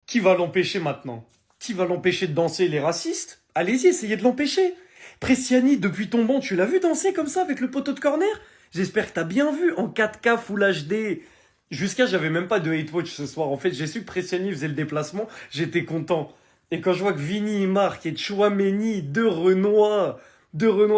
Qui va l'empêcher maintenant? Qui va l'empêcher de danser? Les racistes? Allez-y, essayez de l'empêcher. Prestiani, depuis ton banc, tu l'as vu danser comme ça avec le poteau de corner? J'espère que t'as bien vu en 4K Full HD. Jusqu'à, j'avais même pas de hate watch ce soir. En fait, j'ai su que Prestiani faisait le déplacement, j'étais content. Et quand je vois que Vini il marque et Chouameni, deux Renois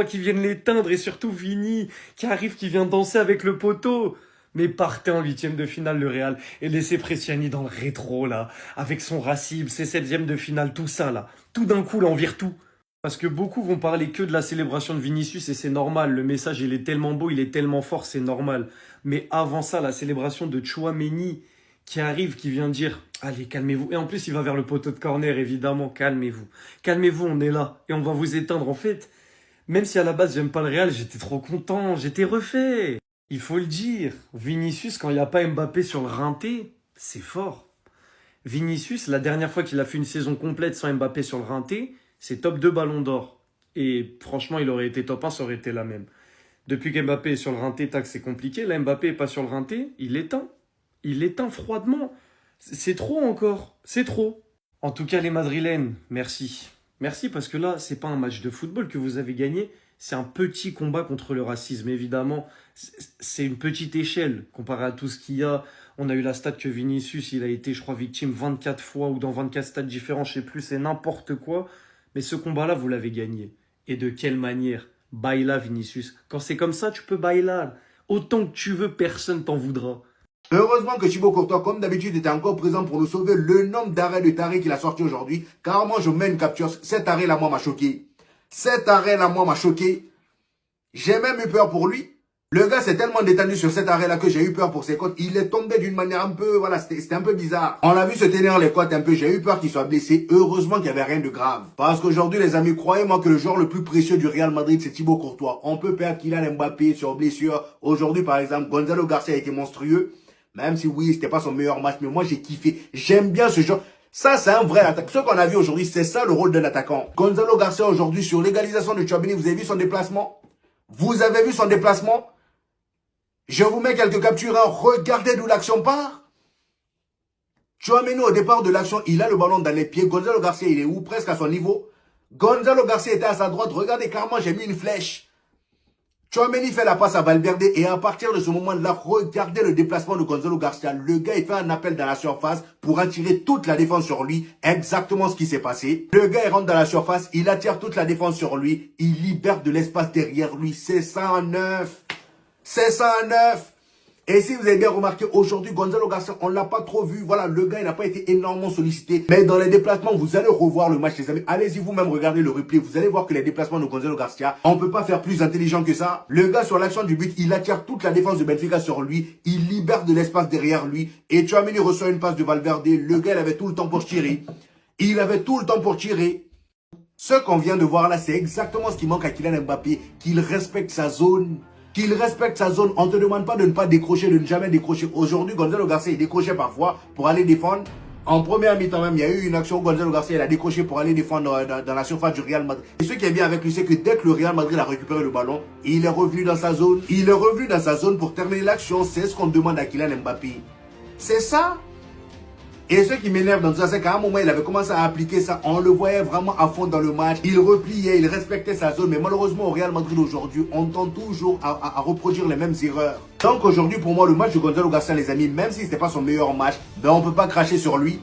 qui viennent l'éteindre et surtout Vini qui arrive, qui vient danser avec le poteau. Mais partez en huitième de finale le Real et laissez Prestiani dans le rétro là, avec son racisme, ses septièmes de finale, tout ça là. Tout d'un coup là, on vire tout. Parce que beaucoup vont parler que de la célébration de Vinicius et c'est normal. Le message il est tellement beau, il est tellement fort, c'est normal. Mais avant ça, la célébration de Chouameni qui arrive, qui vient dire allez, calmez-vous. Et en plus, il va vers le poteau de corner, évidemment, calmez-vous. Calmez-vous, on est là et on va vous éteindre. En fait, même si à la base j'aime pas le Real, j'étais trop content, j'étais refait. Il faut le dire, Vinicius, quand il n'y a pas Mbappé sur le rinté, c'est fort. Vinicius, la dernière fois qu'il a fait une saison complète sans Mbappé sur le rinté, c'est top 2 ballon d'or. Et franchement, il aurait été top 1, ça aurait été la même. Depuis qu'Mbappé est sur le rinté, tac, c'est compliqué. Là, Mbappé est pas sur le rinté, il éteint. Il éteint froidement. C'est trop encore, c'est trop. En tout cas, les Madrilènes, merci. Merci parce que là, c'est pas un match de football que vous avez gagné, c'est un petit combat contre le racisme, évidemment. C'est une petite échelle comparé à tout ce qu'il y a. On a eu la stat que Vinicius, il a été, je crois, victime 24 fois ou dans 24 stades différents, je sais plus, c'est n'importe quoi. Mais ce combat-là, vous l'avez gagné. Et de quelle manière? Baila, Vinicius. Quand c'est comme ça, tu peux bailar. Autant que tu veux, personne t'en voudra. Heureusement que Thibaut Courtois, comme d'habitude, était encore présent pour nous sauver le nombre d'arrêts de taré qu'il a sorti aujourd'hui. Car moi, je mets une capture. Cet arrêt-là, moi, m'a choqué. Cet arrêt-là, moi, m'a choqué. J'ai même eu peur pour lui. Le gars s'est tellement détendu sur cet arrêt-là que j'ai eu peur pour ses côtes. Il est tombé d'une manière un peu, voilà, c'était un peu bizarre. On l'a vu se tenir les côtes un peu. J'ai eu peur qu'il soit blessé. Heureusement qu'il n'y avait rien de grave. Parce qu'aujourd'hui, les amis, croyez-moi que le joueur le plus précieux du Real Madrid, c'est Thibaut Courtois. On peut perdre Kylian Mbappé sur blessure. Aujourd'hui, par exemple, Gonzalo Garcia a été monstrueux. Même si oui, c'était pas son meilleur match, mais moi j'ai kiffé. J'aime bien ce genre. Ça, c'est un vrai attaquant. Ce qu'on a vu aujourd'hui, c'est ça le rôle d'un attaquant. Gonzalo Garcia aujourd'hui sur l'égalisation de Chouameni, vous avez vu son déplacement? Vous avez vu son déplacement? Je vous mets quelques captures. Hein. Regardez d'où l'action part. Chouameni au départ de l'action, il a le ballon dans les pieds. Gonzalo Garcia, il est où? Presque à son niveau. Gonzalo Garcia était à sa droite. Regardez carrément, j'ai mis une flèche. Chouameni fait la passe à Valverde et à partir de ce moment-là, regardez le déplacement de Gonzalo Garcia. Le gars, il fait un appel dans la surface pour attirer toute la défense sur lui. Exactement ce qui s'est passé. Le gars, il rentre dans la surface, il attire toute la défense sur lui. Il libère de l'espace derrière lui. C'est 109. C'est 109. Et si vous avez bien remarqué, aujourd'hui, Gonzalo Garcia, on ne l'a pas trop vu. Voilà, le gars, il n'a pas été énormément sollicité. Mais dans les déplacements, vous allez revoir le match, les amis. Allez-y vous-même, regardez le replay. Vous allez voir que les déplacements de Gonzalo Garcia, on ne peut pas faire plus intelligent que ça. Le gars, sur l'action du but, il attire toute la défense de Benfica sur lui. Il libère de l'espace derrière lui. Et Chouameni reçoit une passe de Valverde. Le gars, il avait tout le temps pour tirer. Il avait tout le temps pour tirer. Ce qu'on vient de voir là, c'est exactement ce qui manque à Kylian Mbappé. Qu'il respecte sa zone. Qu'il respecte sa zone. On ne te demande pas de ne pas décrocher, de ne jamais décrocher. Aujourd'hui, Gonzalo Garcia, il décrochait parfois pour aller défendre. En première mi-temps même, il y a eu une action où Gonzalo Garcia il a décroché pour aller défendre dans la surface du Real Madrid. Et ce qui est bien avec lui, c'est que dès que le Real Madrid a récupéré le ballon, il est revenu dans sa zone. Il est revenu dans sa zone pour terminer l'action. C'est ce qu'on demande à Kylian Mbappé. C'est ça. Et ce qui m'énerve dans tout ça, c'est qu'à un moment, il avait commencé à appliquer ça. On le voyait vraiment à fond dans le match. Il repliait, il respectait sa zone. Mais malheureusement, au Real Madrid aujourd'hui, on tend toujours à reproduire les mêmes erreurs. Donc aujourd'hui, pour moi, le match de Gonzalo Garcia, les amis, même si ce n'était pas son meilleur match, ben on ne peut pas cracher sur lui.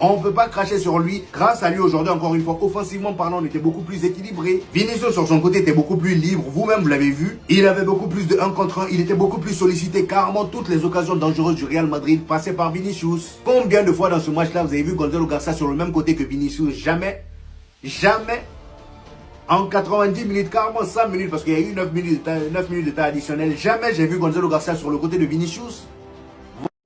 On ne peut pas cracher sur lui. Grâce à lui, aujourd'hui, encore une fois, offensivement parlant, on était beaucoup plus équilibré. Vinicius, sur son côté, était beaucoup plus libre. Vous-même, vous l'avez vu. Il avait beaucoup plus de 1 contre 1. Il était beaucoup plus sollicité. Carrément, toutes les occasions dangereuses du Real Madrid passaient par Vinicius. Combien de fois dans ce match-là, vous avez vu Gonzalo Garcia sur le même côté que Vinicius? Jamais. Jamais. En 90 minutes, carrément 100 minutes, parce qu'il y a eu 9 minutes de temps additionnel. Jamais j'ai vu Gonzalo Garcia sur le côté de Vinicius.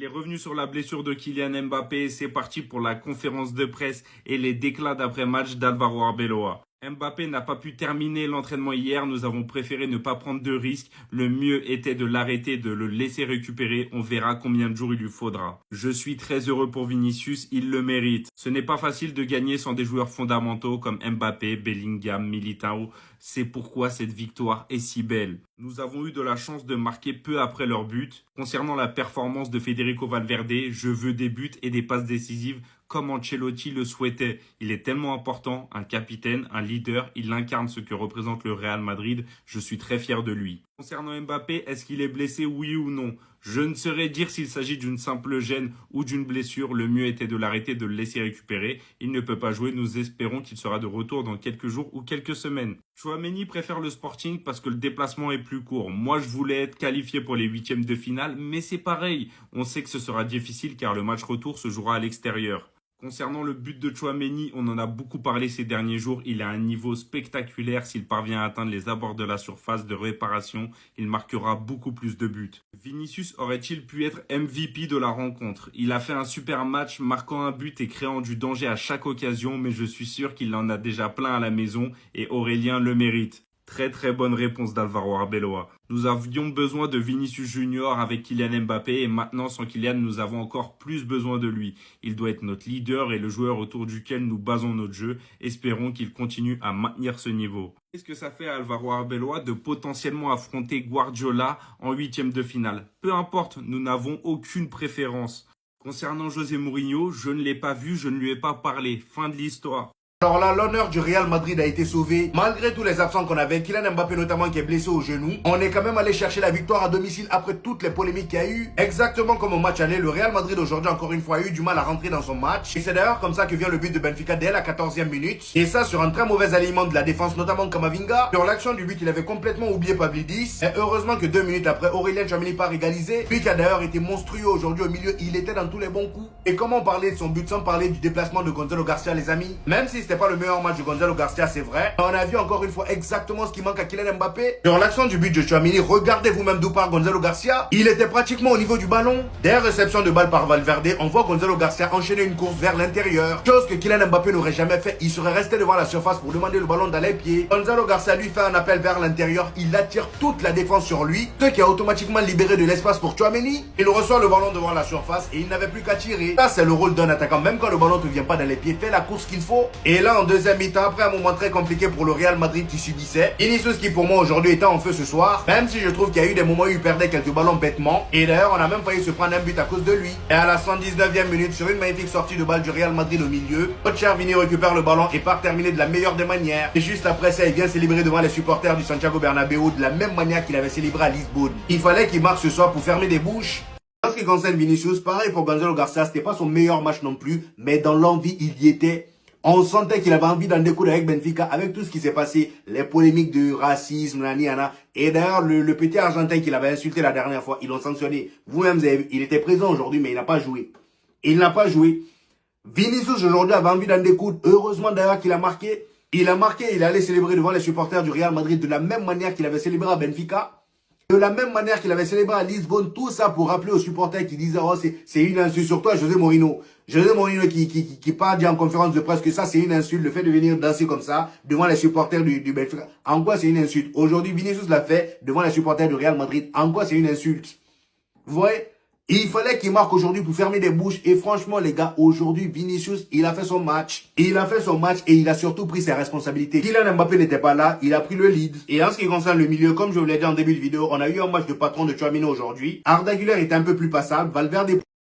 Il est revenu sur la blessure de Kylian Mbappé et c'est parti pour la conférence de presse et les déclats d'après-match d'Alvaro Arbeloa. Mbappé n'a pas pu terminer l'entraînement hier, nous avons préféré ne pas prendre de risques. Le mieux était de l'arrêter, de le laisser récupérer, on verra combien de jours il lui faudra. Je suis très heureux pour Vinicius, il le mérite. Ce n'est pas facile de gagner sans des joueurs fondamentaux comme Mbappé, Bellingham, Militao. C'est pourquoi cette victoire est si belle. Nous avons eu de la chance de marquer peu après leur but. Concernant la performance de Federico Valverde, je veux des buts et des passes décisives comme Ancelotti le souhaitait. Il est tellement important, un capitaine, un leader, il incarne ce que représente le Real Madrid. Je suis très fier de lui. Concernant Mbappé, est-ce qu'il est blessé, oui ou non? Je ne saurais dire s'il s'agit d'une simple gêne ou d'une blessure. Le mieux était de l'arrêter, de le laisser récupérer. Il ne peut pas jouer. Nous espérons qu'il sera de retour dans quelques jours ou quelques semaines. Tchouaméni préfère le Sporting parce que le déplacement est plus court. Moi, je voulais être qualifié pour les huitièmes de finale, mais c'est pareil. On sait que ce sera difficile car le match retour se jouera à l'extérieur. Concernant le but de Tchouaméni, on en a beaucoup parlé ces derniers jours. Il a un niveau spectaculaire. S'il parvient à atteindre les abords de la surface de réparation, il marquera beaucoup plus de buts. Vinicius aurait-il pu être MVP de la rencontre? Il a fait un super match, marquant un but et créant du danger à chaque occasion, mais je suis sûr qu'il en a déjà plein à la maison et Aurélien le mérite. Très bonne réponse d'Alvaro Arbeloa. Nous avions besoin de Vinicius Junior avec Kylian Mbappé et maintenant sans Kylian nous avons encore plus besoin de lui. Il doit être notre leader et le joueur autour duquel nous basons notre jeu. Espérons qu'il continue à maintenir ce niveau. Qu'est-ce que ça fait à Alvaro Arbeloa de potentiellement affronter Guardiola en huitième de finale? Peu importe, nous n'avons aucune préférence. Concernant José Mourinho, je ne l'ai pas vu, je ne lui ai pas parlé. Fin de l'histoire. Alors là, l'honneur du Real Madrid a été sauvé. Malgré tous les absents qu'on avait, Kylian Mbappé notamment qui est blessé au genou, on est quand même allé chercher la victoire à domicile après toutes les polémiques qu'il y a eu. Exactement comme au match aller, le Real Madrid aujourd'hui encore une fois a eu du mal à rentrer dans son match. Et c'est d'ailleurs comme ça que vient le but de Benfica dès la 14e minute. Et ça sur un très mauvais alignement de la défense, notamment Camavinga. Sur l'action du but, il avait complètement oublié Pavlidis. Et heureusement que 2 minutes après, Aurélien Tchouaméni part égaliser. Lui qui a d'ailleurs été monstrueux aujourd'hui au milieu, il était dans tous les bons coups. Et comment parler de son but sans parler du déplacement de Gonzalo Garcia, les amis? Même si c'était pas le meilleur match de Gonzalo Garcia, c'est vrai. On a vu encore une fois exactement ce qui manque à Kylian Mbappé. Sur l'action du but de Tchouaméni, regardez vous-même d'où part Gonzalo Garcia. Il était pratiquement au niveau du ballon. Dès réception de balle par Valverde, on voit Gonzalo Garcia enchaîner une course vers l'intérieur. Chose que Kylian Mbappé n'aurait jamais fait. Il serait resté devant la surface pour demander le ballon dans les pieds. Gonzalo Garcia lui fait un appel vers l'intérieur. Il attire toute la défense sur lui. Ce qui a automatiquement libéré de l'espace pour Tchouaméni. Il reçoit le ballon devant la surface et il n'avait plus qu'à tirer. Ça, c'est le rôle d'un attaquant. Même quand le ballon ne vient pas dans les pieds, fais la course qu'il faut. Et là, en deuxième mi-temps, après un moment très compliqué pour le Real Madrid qui subissait, Vinicius qui pour moi aujourd'hui était en feu ce soir, même si je trouve qu'il y a eu des moments où il perdait quelques ballons bêtement. Et d'ailleurs, on a même failli se prendre un but à cause de lui. Et à la 119e minute, sur une magnifique sortie de balle du Real Madrid au milieu, notre cher Vini récupère le ballon et part terminer de la meilleure des manières. Et juste après ça, il vient célébrer devant les supporters du Santiago Bernabéu de la même manière qu'il avait célébré à Lisbonne. Il fallait qu'il marque ce soir pour fermer des bouches. En ce qui concerne Vinicius, pareil pour Gonzalo Garcia, c'était pas son meilleur match non plus, mais dans l'envie, il y était. On sentait qu'il avait envie d'en découdre avec Benfica, avec tout ce qui s'est passé, les polémiques de racisme, nani. Et d'ailleurs, le petit Argentin qu'il avait insulté la dernière fois, ils l'ont sanctionné. Vous-même, vous avez vu, il était présent aujourd'hui, mais il n'a pas joué. Il n'a pas joué. Vinicius aujourd'hui avait envie d'en découdre. Heureusement d'ailleurs qu'il a marqué. Il a marqué, il est allé célébrer devant les supporters du Real Madrid de la même manière qu'il avait célébré à Benfica. De la même manière qu'il avait célébré à Lisbonne, tout ça pour rappeler aux supporters qui disaient « Oh, c'est une insulte sur toi, José Mourinho. » José Mourinho qui part dire en conférence de presse que ça, c'est une insulte, le fait de venir danser comme ça, devant les supporters du Benfica. En quoi c'est une insulte? Aujourd'hui, Vinicius l'a fait devant les supporters du Real Madrid. En quoi c'est une insulte? Vous voyez? Il fallait qu'il marque aujourd'hui pour fermer des bouches. Et franchement, les gars, aujourd'hui, Vinicius, il a fait son match. Il a fait son match et il a surtout pris ses responsabilités. Kylian Mbappé n'était pas là, il a pris le lead. Et en ce qui concerne le milieu, comme je vous l'ai dit en début de vidéo, on a eu un match de patron de Tchouaméni aujourd'hui. Arda Güler était un peu plus passable. Valverde